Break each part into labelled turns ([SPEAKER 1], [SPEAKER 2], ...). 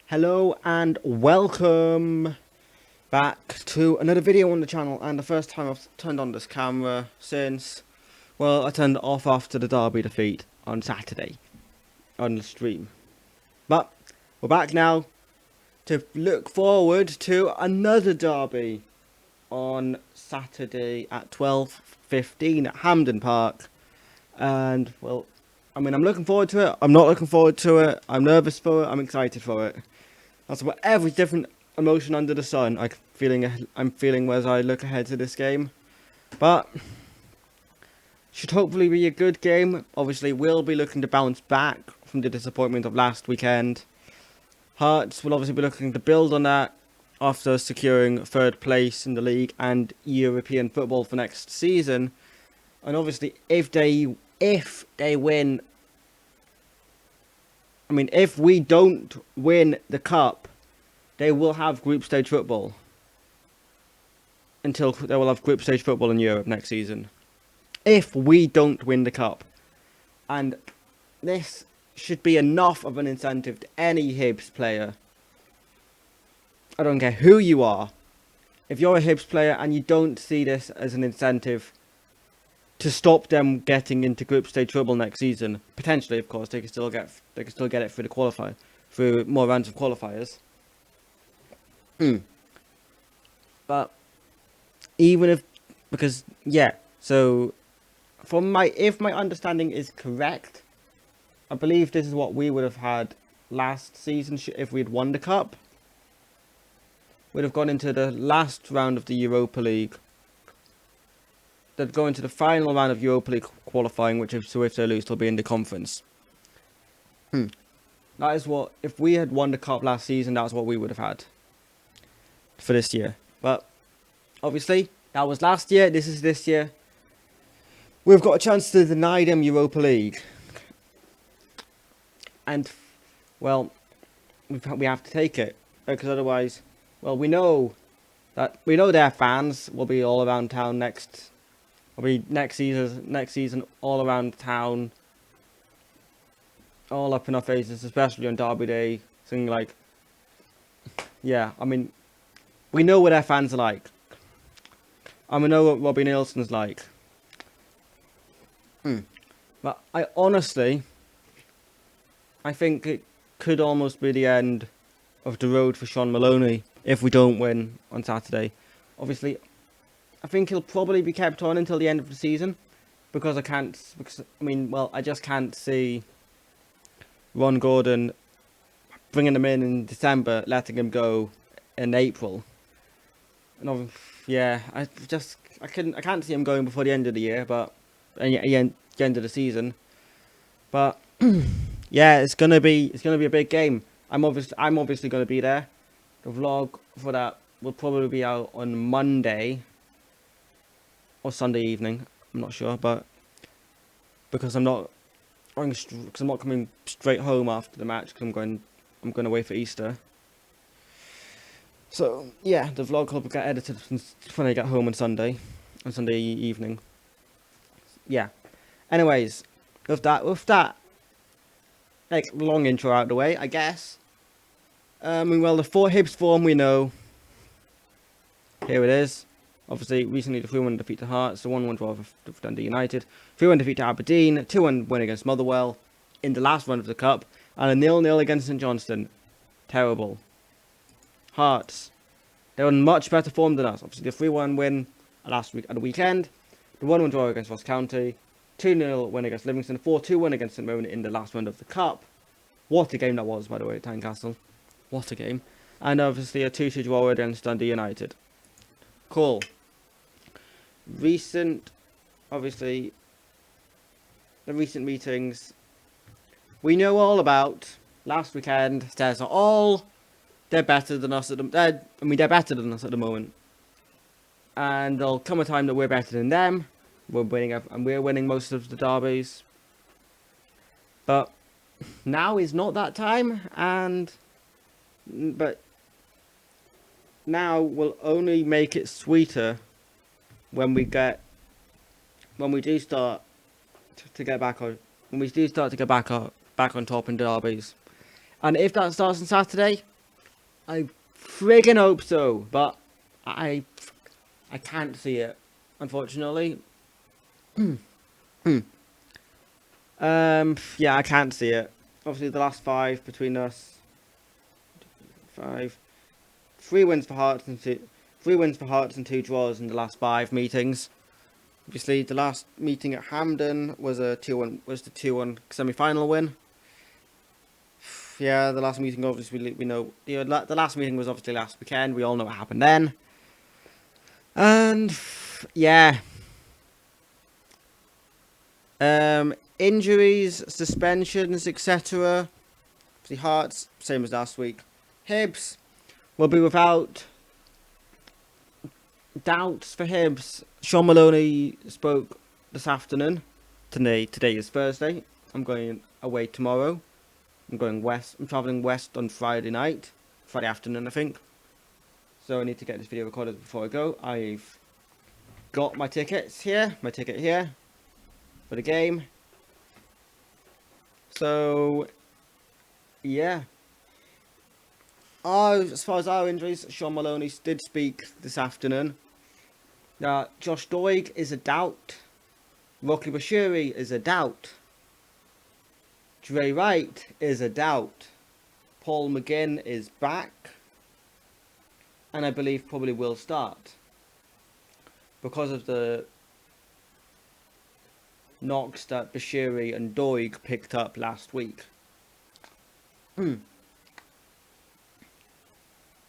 [SPEAKER 1] Hello and welcome back to another video on the channel, and the first time I've turned on this camera since, well, I turned it off after the Derby defeat on Saturday on the stream. But we're back now to look forward to another Derby on Saturday at 12:15 at Hampden Park. And, well, I'm looking forward to it. I'm not looking forward to it. I'm nervous for it. I'm excited for it. That's about every different emotion under the sun I'm feeling as I look ahead to this game. But should hopefully be a good game. Obviously, we'll be looking to bounce back from the disappointment of last weekend. Hearts will obviously be looking to build on that after securing third place in the league and European football for next season. And obviously, if they win, if we don't win the cup, they will have group stage football. Until they will have group stage football in Europe next season. If we don't win the cup. And this should be enough of an incentive to any Hibs player. I don't care who you are. If you're a Hibs player and you don't see this as an incentive to stop them getting into group stage football next season, potentially, of course, they can still get it through the qualifier, through more rounds of qualifiers. But even if, because so if my understanding is correct, I believe this is what we would have had last season if we had won the cup. We'd have gone into the last round of the Europa League. They'd go into the final round of Europa League qualifying, which if they lose, they'll be in the conference. That is what, if we had won the cup last season, that's what we would have had for this year. But obviously, that was last year, this is this year. We've got a chance to deny them Europa League. And, well, we have to take it. Because otherwise, well, we know their fans will be all around town next season, all around town, all up in our faces, especially on Derby Day, singing like, we know what their fans are like. And we know what Robbie Nielsen's like. But I think it could almost be the end of the road for Sean Maloney if we don't win on Saturday. Obviously, I think he'll probably be kept on until the end of the season because I just can't see Ron Gordon bringing him in December, letting him go in April. And I can't see him going before the end of the year, but the end of the season. But it's gonna be a big game. I'm obviously gonna be there. The vlog for that will probably be out on Monday or Sunday evening. I'm not sure, but because I'm not coming straight home after the match, because I'm going away for Easter. So the vlog will get edited when I get home on Sunday evening. Anyways, with that like long intro out of the way, I guess. The 4 Hibs form we know. Here it is. Obviously, recently the 3-1 defeat to Hearts, the 1-1 draw for Dundee United, 3-1 defeat to Aberdeen, 2-1 win against Motherwell in the last run of the cup, and a 0-0 against St Johnstone. Terrible. Hearts, they were in much better form than us. Obviously, the 3-1 win last week at the weekend, the 1-1 draw against Ross County, 2-0 win against Livingston, 4-2 win against St Mirren in the last round of the cup. What a game that was, by the way, at Tynecastle. What a game. And obviously a 2-2 draw against Dundee United. Cool. The recent meetings we know all about last weekend. They're better than us at the moment. And there'll come a time that we're better than them. We're winning most of the derbies. But now is not that time, but now will only make it sweeter when we do start to get back on top in derbies. And if that starts on Saturday, I friggin' hope so, but I can't see it, unfortunately. Yeah, I can't see it. Obviously, the last 5 between us, 5, 3 wins for Hearts and 2 draws in the last 5 meetings. Obviously, the last meeting at Hampden was the 2-1 semi-final win. Yeah, the last meeting, obviously, we know the last meeting was obviously last weekend. We all know what happened then. And yeah, injuries, suspensions, etc. The Hearts, same as last week. Hibs will be without doubts for Hibs. Sean Maloney spoke this afternoon. Today is Thursday. I'm going away tomorrow. I'm going west. I'm travelling west on Friday afternoon, I think. So I need to get this video recorded before I go. I've got my ticket here for the game. So yeah. As far as our injuries, Sean Maloney did speak this afternoon. Josh Doig is a doubt. Rocky Bashiri is a doubt. Dre Wright is a doubt. Paul McGinn is back. And I believe probably will start. Because of the knocks that Bashiri and Doig picked up last week.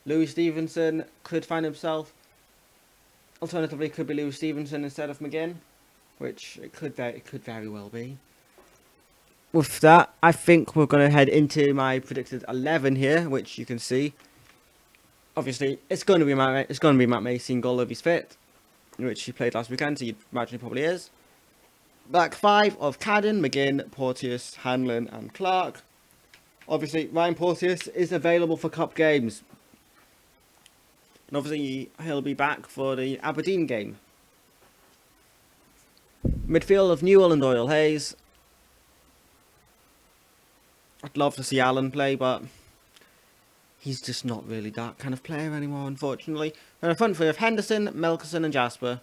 [SPEAKER 1] Louis Stevenson could find himself. Alternatively, could be Louis Stevenson instead of McGinn, which it could very well be. With that, I think we're going to head into my predicted 11 here, which you can see. Obviously, it's going to be Matt Macy in goal if he's fit, which he played last weekend, so you'd imagine he probably is. Back 5 of Cadden, McGinn, Porteous, Hanlon, and Clark. Obviously, Ryan Porteous is available for cup games. And obviously, he'll be back for the Aberdeen game. Midfield of Newell and Doyle Hayes. I'd love to see Alan play, but he's just not really that kind of player anymore, unfortunately. And a front three of Henderson, Melkerson, and Jasper.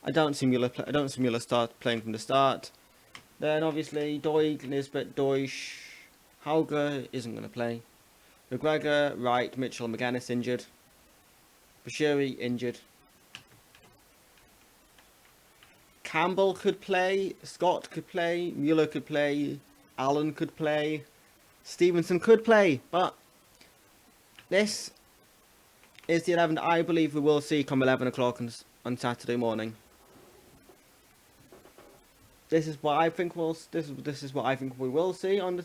[SPEAKER 1] I don't see Mueller start playing from the start. Then obviously Doig, Nisbet, Deutsch, Hauger isn't going to play. McGregor, Wright, Mitchell, McGuinness injured. Bashiri injured. Campbell could play, Scott could play, Mueller could play, Allen could play, Stevenson could play, but this is the 11 I believe we will see come 11 o'clock on Saturday morning. This is what I think this is what I think we will see on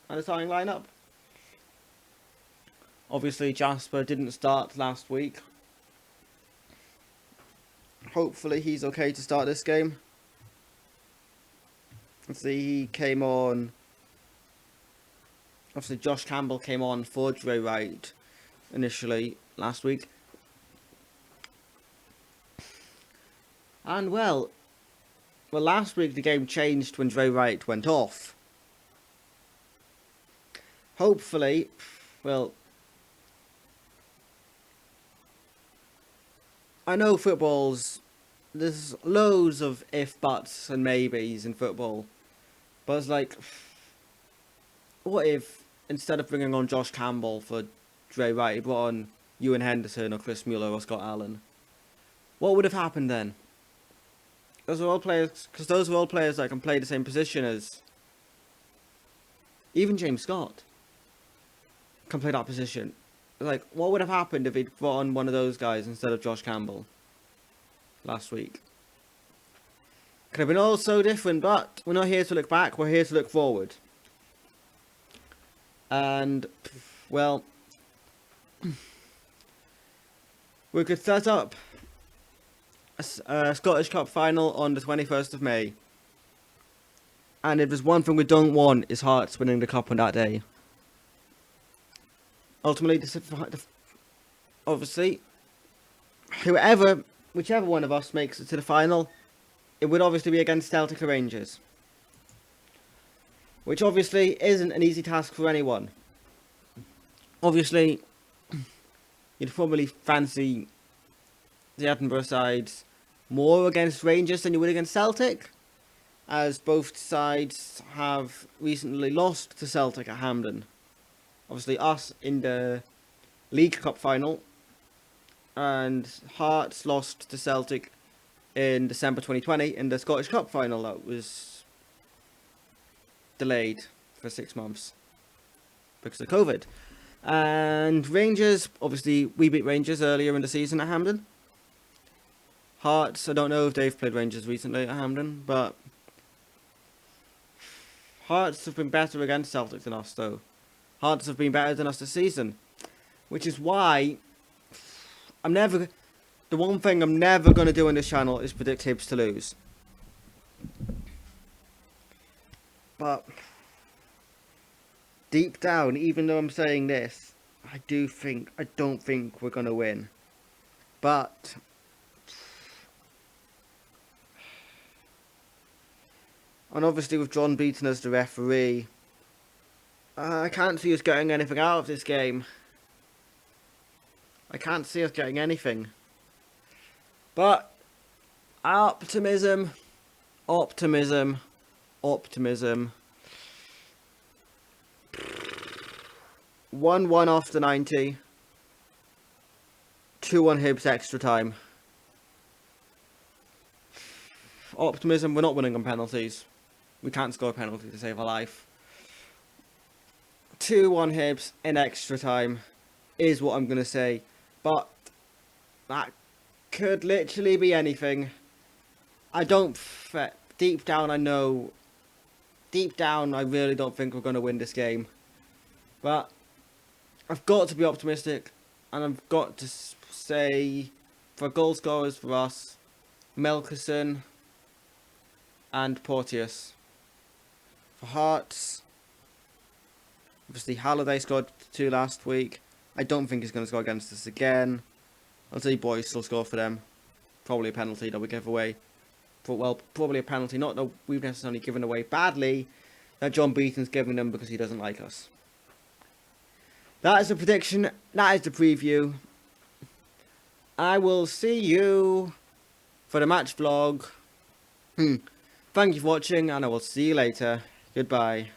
[SPEAKER 1] the starting lineup. Obviously, Jasper didn't start last week. Hopefully, he's okay to start this game. Let's see, he came on. Obviously, Josh Campbell came on for Dre Wright initially last week. And well, last week the game changed when Dre Wright went off. Hopefully, well, I know there's loads of if, buts and maybes in football. But it's like, what if, instead of bringing on Josh Campbell for Dre Wright, he brought on Ewan Henderson or Chris Mueller or Scott Allen? What would have happened then? Those are all players that can play the same position as even James Scott can play that position. Like, what would have happened if he'd brought on one of those guys instead of Josh Campbell last week? Could have been all so different, but we're not here to look back, we're here to look forward. And, well, we could set up a Scottish Cup final on the 21st of May. And if there's one thing we don't want, is Hearts winning the cup on that day. Ultimately, obviously, whichever one of us makes it to the final, it would obviously be against Celtic or Rangers. Which obviously isn't an easy task for anyone. Obviously, you'd probably fancy the Edinburgh sides more against Rangers than you would against Celtic, as both sides have recently lost to Celtic at Hampden. Obviously us in the League Cup final, and Hearts lost to Celtic in December 2020 in the Scottish Cup final that was delayed for 6 months because of COVID. And Rangers, obviously we beat Rangers earlier in the season at Hampden. Hearts, I don't know if they've played Rangers recently at Hampden, but Hearts have been better against Celtic than us though. Hearts have been better than us this season, which is why the one thing I'm never going to do on this channel is predict Hibs to lose. But deep down, even though I'm saying this, I don't think we're going to win. But and obviously with John Beaton as the referee, I can't see us getting anything out of this game. I can't see us getting anything. But optimism. 1-1 after 90. 2-1 Hibs extra time. Optimism, we're not winning on penalties. We can't score a penalty to save our life. 2-1 Hibs in extra time is what I'm going to say. But that could literally be anything. Deep down I really don't think we're going to win this game. But I've got to be optimistic, and I've got to say, for goal scorers for us, Melkerson and Porteous. For Hearts, obviously Halliday scored 2 last week. I don't think he's going to score against us again. I'll say Boyce will score for them. Probably a penalty that we give away. Well, probably a penalty, not that we've necessarily given away badly, that John Beaton's giving them because he doesn't like us. That is the prediction. That is the preview. I will see you for the match vlog. Thank you for watching, and I will see you later. Goodbye.